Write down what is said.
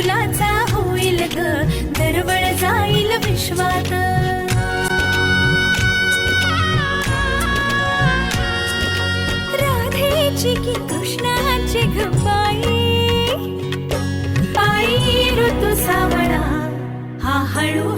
फुलाचा होईल ग दरवळ जाईल विश्वात. राधेची की कृष्णाची ग पायी पायी ऋतू सावळा हा हळू